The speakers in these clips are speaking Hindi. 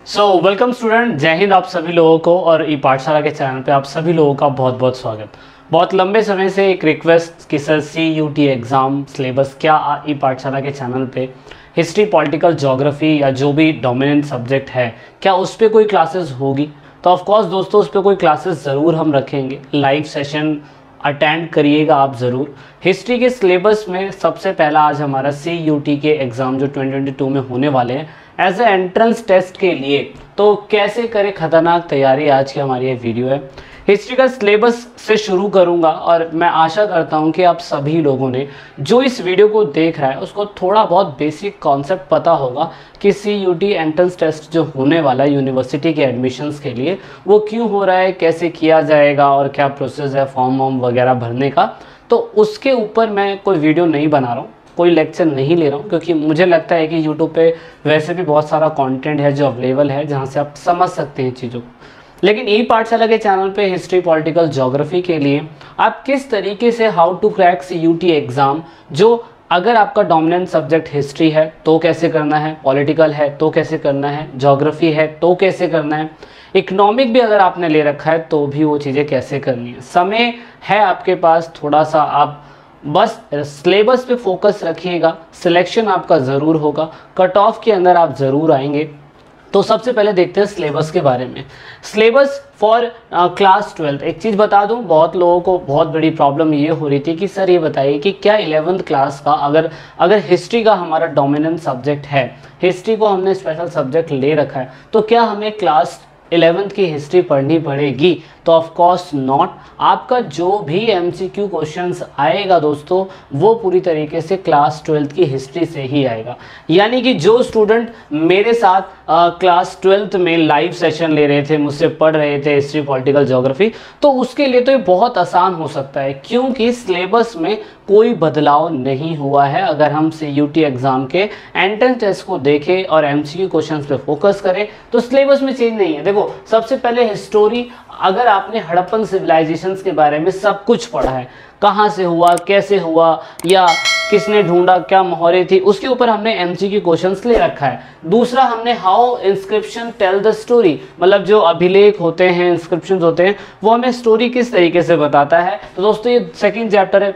वेलकम स्टूडेंट, जय हिंद आप सभी लोगों को। और ई पाठशाला के चैनल पे आप सभी लोगों का बहुत बहुत स्वागत। बहुत लंबे समय से एक रिक्वेस्ट कि सर CUT एग्ज़ाम सिलेबस क्या ई पाठशाला के चैनल पे हिस्ट्री, पॉलिटिकल, ज्योग्राफी या जो भी डोमिनेंट सब्जेक्ट है क्या उस पर कोई क्लासेस होगी। तो ऑफ कोर्स दोस्तों उस पर कोई क्लासेस ज़रूर हम रखेंगे। लाइव सेशन अटेंड करिएगा आप ज़रूर। हिस्ट्री के सिलेबस में सबसे पहला आज हमारा CUT के एग्ज़ाम जो 2022 में होने वाले हैं एज ए एंट्रेंस टेस्ट के लिए, तो कैसे करें खतरनाक तैयारी, आज की हमारी ये वीडियो है। हिस्ट्री का सिलेबस से शुरू करूंगा और मैं आशा करता हूं कि आप सभी लोगों ने जो इस वीडियो को देख रहा है उसको थोड़ा बहुत बेसिक कॉन्सेप्ट पता होगा कि CUT एंट्रेंस टेस्ट जो होने वाला है यूनिवर्सिटी के एडमिशन्स के लिए वो क्यों हो रहा है, कैसे किया जाएगा और क्या प्रोसेस है फॉर्म वॉर्म वगैरह भरने का। तो उसके ऊपर मैं कोई वीडियो नहीं बना रहा हूँ, कोई लेक्चर नहीं ले रहा हूँ, क्योंकि मुझे लगता है कि यूट्यूब पे वैसे भी बहुत सारा कंटेंट है जो अवेलेबल है जहाँ से आप समझ सकते हैं चीज़ों को। लेकिन ई पाठशाला के चैनल पे हिस्ट्री, पॉलिटिकल, ज्योग्राफी के लिए आप किस तरीके से how to crack CUT exam, जो अगर आपका डोमिनेंट सब्जेक्ट हिस्ट्री है तो कैसे करना है, पॉलिटिकल है तो कैसे करना है, ज्योग्राफी है तो कैसे करना है, इकोनॉमिक भी अगर आपने ले रखा है तो भी वो चीज़ें कैसे करनी है। समय है आपके पास थोड़ा सा, आप बस सिलेबस पे फोकस रखिएगा, सिलेक्शन आपका ज़रूर होगा, कट ऑफ के अंदर आप ज़रूर आएंगे। तो सबसे पहले देखते हैं सिलेबस के बारे में। सिलेबस फॉर क्लास 12, एक चीज़ बता दूं, बहुत लोगों को बहुत बड़ी प्रॉब्लम ये हो रही थी कि सर ये बताइए कि क्या 11th क्लास का अगर हिस्ट्री का हमारा डोमिनेंट सब्जेक्ट है, हिस्ट्री को हमने स्पेशल सब्जेक्ट ले रखा है, तो क्या हमें क्लास 11th की हिस्ट्री पढ़नी पड़ेगी? तो ऑफ कोर्स नॉट। आपका जो भी MCQ क्वेश्चंस आएगा दोस्तों वो पूरी तरीके से क्लास 12th की हिस्ट्री से ही आएगा। यानी कि जो स्टूडेंट मेरे साथ क्लास 12th में लाइव सेशन ले रहे थे, मुझसे पढ़ रहे थे हिस्ट्री, पॉलिटिकल, ज्योग्राफी, तो उसके लिए तो ये बहुत आसान हो सकता है, क्योंकि सिलेबस में कोई बदलाव नहीं हुआ है। अगर हम CUT एग्ज़ाम के एंट्रेंस टेस्ट को देखें और MCQ क्वेश्चंस पे फोकस करें तो सिलेबस में चेंज नहीं है। देखो सबसे पहले हिस्टोरी, अगर आपने हड़प्पन सिविलाइजेशंस के बारे में सब कुछ पढ़ा है, कहाँ से हुआ, कैसे हुआ, या किसने ढूंढा, क्या मोहरे थी, उसके ऊपर हमने MCQ क्वेश्चंस ले रखा है। दूसरा हमने how inscription tell the story, मतलब जो अभिलेख होते हैं, इंस्क्रिप्शन होते हैं, वो हमें स्टोरी किस तरीके से बताता है। तो दोस्तों ये सेकेंड चैप्टर है,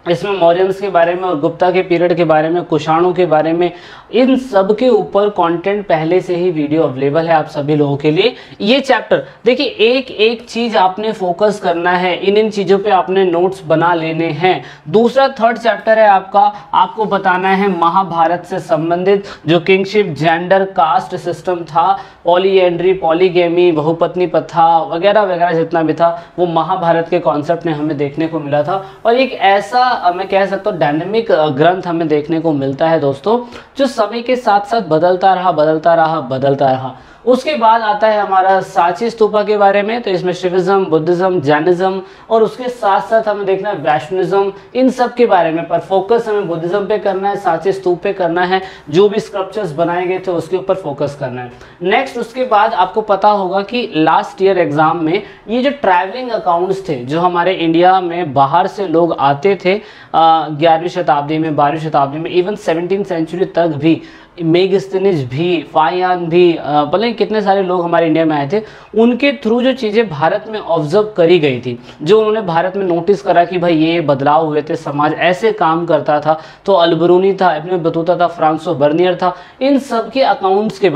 इसमें मौर्यंस के बारे में और गुप्ता के पीरियड के बारे में, कुषाणों के बारे में, इन सब के ऊपर कंटेंट पहले से ही वीडियो अवेलेबल है आप सभी लोगों के लिए। ये चैप्टर देखिए, एक एक चीज़ आपने फोकस करना है, इन चीज़ों पे आपने नोट्स बना लेने हैं। दूसरा थर्ड चैप्टर है आपका, आपको बताना है महाभारत से संबंधित जो किंगशिप, जेंडर, कास्ट सिस्टम था, पॉलीएंड्री, पॉलीगेमी, बहुपत्नी प्रथा वगैरह वगैरह जितना भी था वो महाभारत के कॉन्सेप्ट में हमें देखने को मिला था। और एक ऐसा मैं कह सकता हूँ डायनेमिक ग्रंथ हमें देखने को मिलता है दोस्तों, जो समय के साथ साथ बदलता रहा। उसके बाद आता है हमारा सांची स्तूपा के बारे में, तो इसमें शिविज्म, बुद्धिज्म, जैनिज्म और उसके साथ साथ हमें देखना है वैष्णविज्म, इन सब के बारे में। पर फोकस हमें बुद्धिज्म पे करना है, सांची स्तूप पे करना है, जो भी स्कल्पचर्स बनाए गए थे उसके ऊपर फोकस करना है। नेक्स्ट उसके बाद आपको पता होगा कि लास्ट ईयर एग्जाम में ये जो ट्रैवलिंग अकाउंट्स थे, जो हमारे इंडिया में बाहर से लोग आते थे 11वीं शताब्दी में, 12वीं शताब्दी में, इवन 17th सेंचुरी तक भी, मेगस्थनीज भी, फाहियान भी, भले कितने सारे लोग हमारे इंडिया में आए थे, उनके थ्रू जो चीज़ें भारत में ऑब्जर्व करी गई थी, जो उन्होंने भारत में नोटिस करा कि भाई ये बदलाव हुए थे, समाज ऐसे काम करता था, तो अलबरूनी था, इब्न बतूता था, फ्रांसो बर्नियर था, इन सब के अकाउंट्स के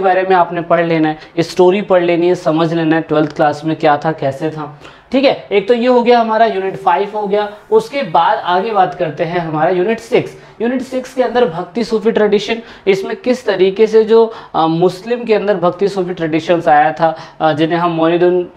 बारे में आपने पढ़ लेना है, स्टोरी पढ़ लेनी है, समझ लेना है 12th क्लास में क्या था, कैसे था। ठीक है, एक तो ये हो गया हमारा यूनिट 5 हो गया। उसके बाद आगे बात करते हैं हमारा यूनिट 6। यूनिट 6 के अंदर भक्ति सूफी ट्रेडिशन, इसमें किस तरीके से जो मुस्लिम के अंदर भक्ति सूफी ट्रेडिशंस आया था, जिन्हें हम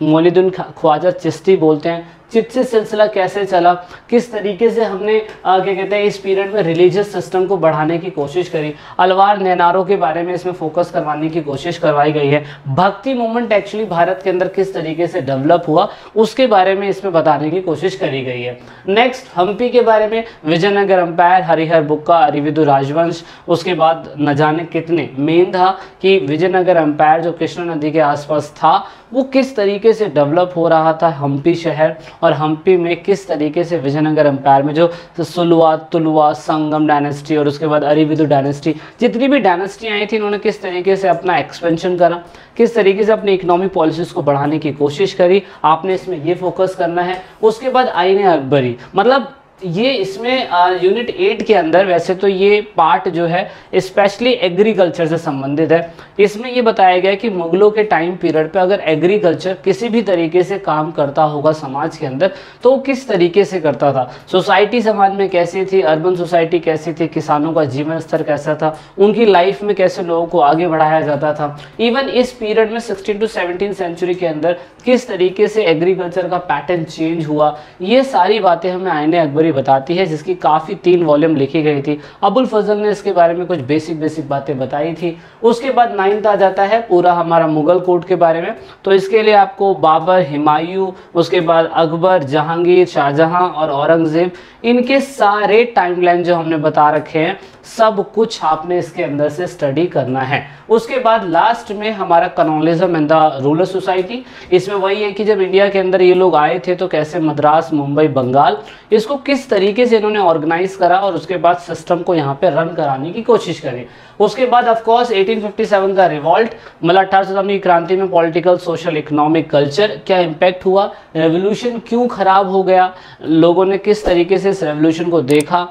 मौलिदुन ख्वाजा चिश्ती बोलते हैं, चिश्ती सिलसिला कैसे चला, किस तरीके से हमने क्या कहते हैं इस पीरियड में रिलीजियस सिस्टम को बढ़ाने की कोशिश करी, अलवार नैनारों के बारे में इसमें फोकस करवाने की कोशिश करवाई गई है। भक्ति मूवमेंट एक्चुअली भारत के अंदर किस तरीके से डेवलप हुआ उसके बारे में इसमें बताने की कोशिश करी गई है। नेक्स्ट हम्पी के बारे में, विजयनगर एम्पायर, हरिहर बुक्का, अरिविदु राजवंश, उसके बाद न जाने कितने, मेन था कि विजयनगर एम्पायर जो कृष्णा नदी के आसपास था वो किस तरीके से डेवलप हो रहा था हम्पी शहर, और हम्पी में किस तरीके से विजयनगर एम्पायर में जो सुलवा, तुलवा, संगम डायनेस्टी और उसके बाद अरिविदु डायनेस्टी, जितनी भी डायनेस्टी आई थी, इन्होंने किस तरीके से अपना एक्सपेंशन करा, किस तरीके से अपनी इकोनॉमिक पॉलिसीज़ को बढ़ाने की कोशिश करी, आपने इसमें ये फोकस करना है। उसके बाद आईने अकबरी, मतलब ये इसमें यूनिट 8 के अंदर वैसे तो ये पार्ट जो है स्पेशली एग्रीकल्चर से संबंधित है। इसमें ये बताया गया कि मुगलों के टाइम पीरियड पे अगर एग्रीकल्चर किसी भी तरीके से काम करता होगा समाज के अंदर, तो किस तरीके से करता था, सोसाइटी समाज में कैसी थी, अर्बन सोसाइटी कैसी थी, किसानों का जीवन स्तर कैसा था, उनकी लाइफ में कैसे लोगों को आगे बढ़ाया जाता था। इवन इस पीरियड में 16 to 17 सेंचुरी के अंदर किस तरीके से एग्रीकल्चर का पैटर्न चेंज हुआ, ये सारी बातें हमें आईने अकबरी बताती है, जिसकी काफ़ी 3 वॉल्यूम लिखी गई थी। अबुल फजल ने इसके बारे में कुछ बेसिक बातें बताई थी। उसके बाद 9th आ जाता है पूरा हमारा मुगल कोर्ट के बारे में। तो इसके लिए आपको बाबर, हुमायूं, उसके बाद अकबर, जहांगीर, शाहजहां और औरंगजेब, इनके सारे टाइमलाइन जो हमने बता रखे हैं, सब कुछ आपने इसके अंदर से स्टडी करना है। उसके बाद लास्ट में हमारा colonialism and the rural society. इसमें वही है कि जब इंडिया के अंदर ये लोग आए थे तो कैसे मद्रास, मुंबई, बंगाल, इसको किस तरीके से इन्होंने ऑर्गेनाइज करा और उसके बाद सिस्टम को यहाँ पे रन कराने की कोशिश करी। उसके बाद ऑफ कोर्स 1857 का रिवॉल्ट, मतलब 1857 की क्रांति में पॉलिटिकल, सोशल, इकोनॉमिक, कल्चर क्या इम्पैक्ट हुआ, रेवोल्यूशन क्यों खराब हो गया, लोगों ने किस तरीके से इस रेवोल्यूशन को देखा,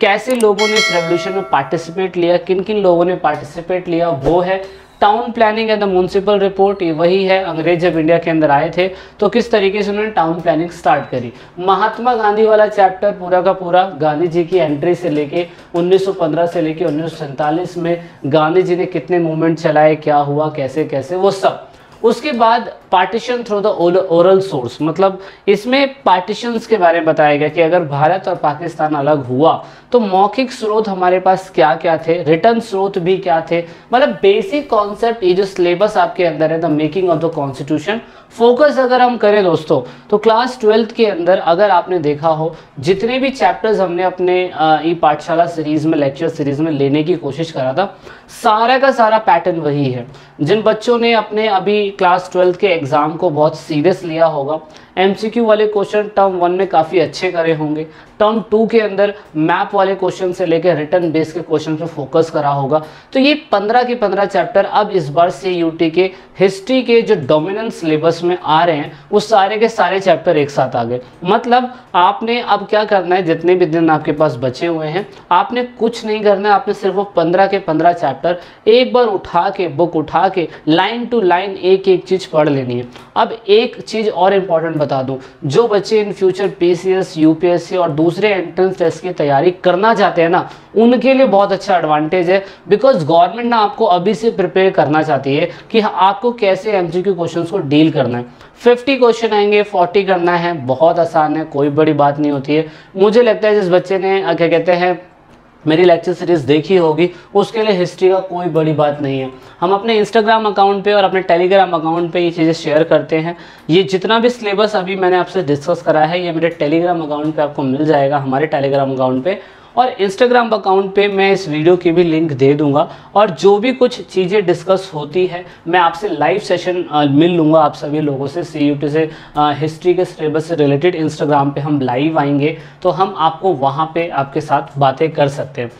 कैसे लोगों ने इस रेवोल्यूशन में पार्टिसिपेट लिया, किन किन लोगों ने पार्टिसिपेट लिया, वो है town planning and the municipal report. ये वही है, अंग्रेज जब इंडिया के अंदर आए थे तो किस तरीके से उन्होंने टाउन प्लानिंग स्टार्ट करी। महात्मा गांधी वाला चैप्टर पूरा का पूरा, गांधी जी की एंट्री से लेके 1915 से लेके 1947 में गांधी जी ने कितने मूवमेंट चलाए, क्या हुआ, कैसे कैसे, वो सब। उसके बाद partition through the oral source, मतलब इसमें पार्टीशंस के बारे में बताया गया कि अगर भारत और पाकिस्तान अलग हुआ तो मौखिक स्रोत हमारे पास क्या क्या थे, रिटर्न स्रोत भी क्या थे, मतलब बेसिक कॉन्सेप्ट। ये जो सिलेबस आपके अंदर है, the making of the constitution, focus अगर हम करें दोस्तों तो क्लास 12th के अंदर अगर आपने देखा हो, जितने भी चैप्टर्स हमने अपने ई पाठशाला सीरीज में, लेक्चर सीरीज में लेने की कोशिश करा था, सारा का सारा पैटर्न वही है। जिन बच्चों ने अपने अभी क्लास 12th के एग्जाम को बहुत सीरियस लिया होगा, एमसीक्यू वाले क्वेश्चन टर्म 1 में काफ़ी अच्छे करे होंगे, टर्म 2 के अंदर मैप वाले क्वेश्चन से लेकर रिटर्न बेस के क्वेश्चन पे फोकस करा होगा। तो ये 15 के 15 चैप्टर अब इस बार CUT के हिस्ट्री के जो डोमिनेंट सिलेबस में आ रहे हैं, वो सारे के सारे चैप्टर एक साथ आ गए। मतलब आपने अब क्या करना है, जितने भी दिन आपके पास बचे हुए हैं, आपने कुछ नहीं करना है, आपने सिर्फ वो 15 के 15 चैप्टर एक बार उठा के, बुक उठा के लाइन टू लाइन एक एक चीज़ पढ़ लेनी है। अब एक चीज़ और इम्पॉर्टेंट बता दूं, जो बच्चे इन फ्यूचर PCS, UPSC और दूसरे एंट्रेंस टेस्ट की तैयारी करना चाहते हैं ना, उनके लिए बहुत अच्छा एडवांटेज है। बिकॉज गवर्नमेंट ना आपको अभी से प्रिपेयर करना चाहती है कि आपको कैसे MCQ क्वेश्चंस को डील करना है। 50 क्वेश्चन आएंगे, 40 करना है, बहुत आसान है, कोई बड़ी बात नहीं होती है। मुझे लगता है जिस बच्चे ने क्या कहते हैं मेरी लेक्चर सीरीज देखी होगी, उसके लिए हिस्ट्री का कोई बड़ी बात नहीं है। हम अपने इंस्टाग्राम अकाउंट पे और अपने टेलीग्राम अकाउंट पे ये चीज़ें शेयर करते हैं। ये जितना भी सिलेबस अभी मैंने आपसे डिस्कस करा है, ये मेरे टेलीग्राम अकाउंट पे आपको मिल जाएगा, हमारे टेलीग्राम अकाउंट पे, और इंस्टाग्राम अकाउंट पे मैं इस वीडियो की भी लिंक दे दूंगा। और जो भी कुछ चीज़ें डिस्कस होती है, मैं आपसे लाइव सेशन मिल लूँगा आप सभी लोगों से, CUT से हिस्ट्री के सिलेबस से रिलेटेड इंस्टाग्राम पे हम लाइव आएंगे, तो हम आपको वहाँ पे आपके साथ बातें कर सकते हैं।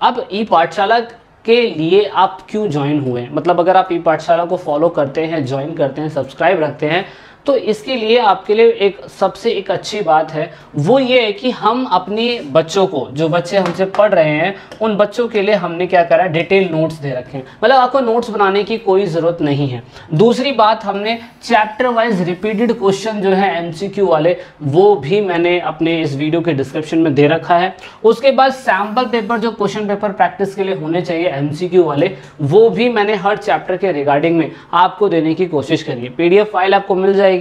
अब ई पाठशाला के लिए आप क्यों ज्वाइन हुए, मतलब अगर आप ई पाठशाला को फॉलो करते हैं, ज्वाइन करते हैं, सब्सक्राइब रखते हैं, तो इसके लिए आपके लिए एक सबसे एक अच्छी बात है, वो ये है कि हम अपने बच्चों को, जो बच्चे हमसे पढ़ रहे हैं, उन बच्चों के लिए हमने क्या करा, डिटेल नोट्स दे रखे हैं। मतलब आपको नोट्स बनाने की कोई ज़रूरत नहीं है। दूसरी बात, हमने चैप्टर वाइज रिपीटेड क्वेश्चन जो है MCQ वाले, वो भी मैंने अपने इस वीडियो के डिस्क्रिप्शन में दे रखा है। उसके बाद सैम्पल पेपर, जो क्वेश्चन पेपर प्रैक्टिस के लिए होने चाहिए MCQ वाले, वो भी मैंने हर चैप्टर के रिगार्डिंग में आपको देने की कोशिश करी है। PDF फाइल आपको मिल जाएगी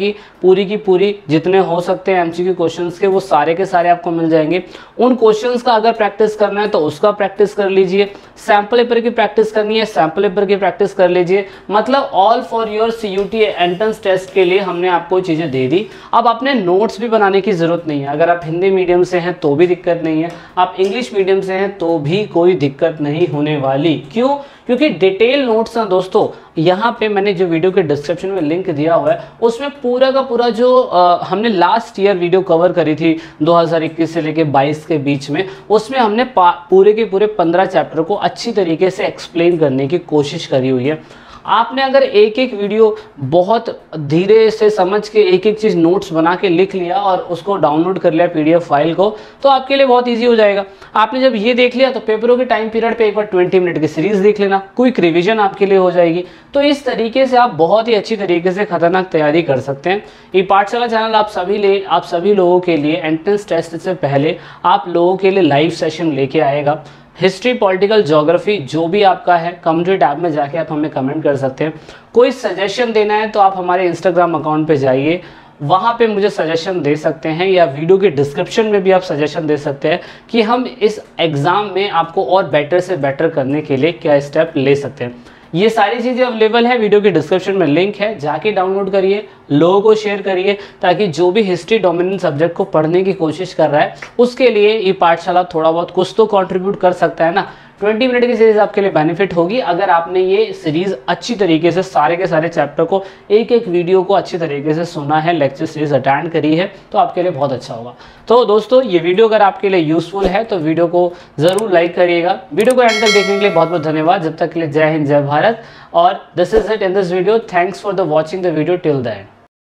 पूरी की पूरी, जितने हो सकते हैं MCQ क्वेश्चंस के, वो सारे के सारे आपको मिल जाएंगे। उन क्वेश्चंस का अगर प्रैक्टिस करना है तो उसका प्रैक्टिस कर लीजिए, सैम्पल पेपर की प्रैक्टिस करनी है, सैम्पल पेपर की प्रैक्टिस कर लीजिए। मतलब all for your CUT entrance test के लिए हमने आपको चीज़ें दे दी। अब अपने नोट्स भी बनाने की ज़रूरत नहीं है। अगर आप हिंदी मीडियम से हैं तो भी दिक्कत नहीं है, आप इंग्लिश मीडियम से हैं तो भी कोई दिक्कत नहीं होने वाली। क्यों? क्योंकि डिटेल नोट्स ना दोस्तों, यहाँ पे मैंने जो वीडियो के डिस्क्रिप्शन में लिंक दिया हुआ है उसमें पूरा का पूरा जो हमने लास्ट ईयर वीडियो कवर करी थी 2021 से लेके 22 के बीच में, उसमें हमने पूरे के पूरे 15 चैप्टर को अच्छी तरीके से एक्सप्लेन करने की कोशिश करी हुई है। आपने अगर एक एक वीडियो बहुत धीरे से समझ के एक एक चीज़ नोट्स बना के लिख लिया और उसको डाउनलोड कर लिया पीडीएफ फाइल को, तो आपके लिए बहुत इजी हो जाएगा। आपने जब ये देख लिया तो पेपरों के टाइम पीरियड पे एक बार 20 मिनट की सीरीज देख लेना, क्विक रिवीजन आपके लिए हो जाएगी। तो इस तरीके से आप बहुत ही अच्छी तरीके से खतरनाक तैयारी कर सकते हैं। ये पाठशाला चैनल आप सभी लोगों के लिए एंट्रेंस टेस्ट से पहले आप लोगों के लिए लाइव सेशन लेके आएगा। हिस्ट्री, पॉलिटिकल, ज्योग्राफी जो भी आपका है, कम्युनिटी टैब में जाके आप हमें कमेंट कर सकते हैं। कोई सजेशन देना है तो आप हमारे इंस्टाग्राम अकाउंट पे जाइए, वहाँ पे मुझे सजेशन दे सकते हैं, या वीडियो के डिस्क्रिप्शन में भी आप सजेशन दे सकते हैं कि हम इस एग्ज़ाम में आपको और बेटर से बेटर करने के लिए क्या स्टेप ले सकते हैं। ये सारी चीज़ें अवेलेबल है, वीडियो के डिस्क्रिप्शन में लिंक है, जाके डाउनलोड करिए, लोगों को शेयर करिए, ताकि जो भी हिस्ट्री डोमिनेंट सब्जेक्ट को पढ़ने की कोशिश कर रहा है उसके लिए ये पाठशाला थोड़ा बहुत कुछ तो कंट्रीब्यूट कर सकता है ना। 20 मिनट की सीरीज आपके लिए बेनिफिट होगी अगर आपने ये सीरीज अच्छी तरीके से सारे के सारे चैप्टर को एक एक वीडियो को अच्छी तरीके से सुना है, लेक्चर सीरीज अटेंड करी है, तो आपके लिए बहुत अच्छा होगा। तो दोस्तों ये वीडियो अगर आपके लिए यूजफुल है तो वीडियो को ज़रूर लाइक करिएगा। वीडियो को एंड तक देखने के लिए बहुत बहुत धन्यवाद। जब तक के लिए जय हिंद, जय भारत। और this is it in this video. Thanks for the watching the video till the end.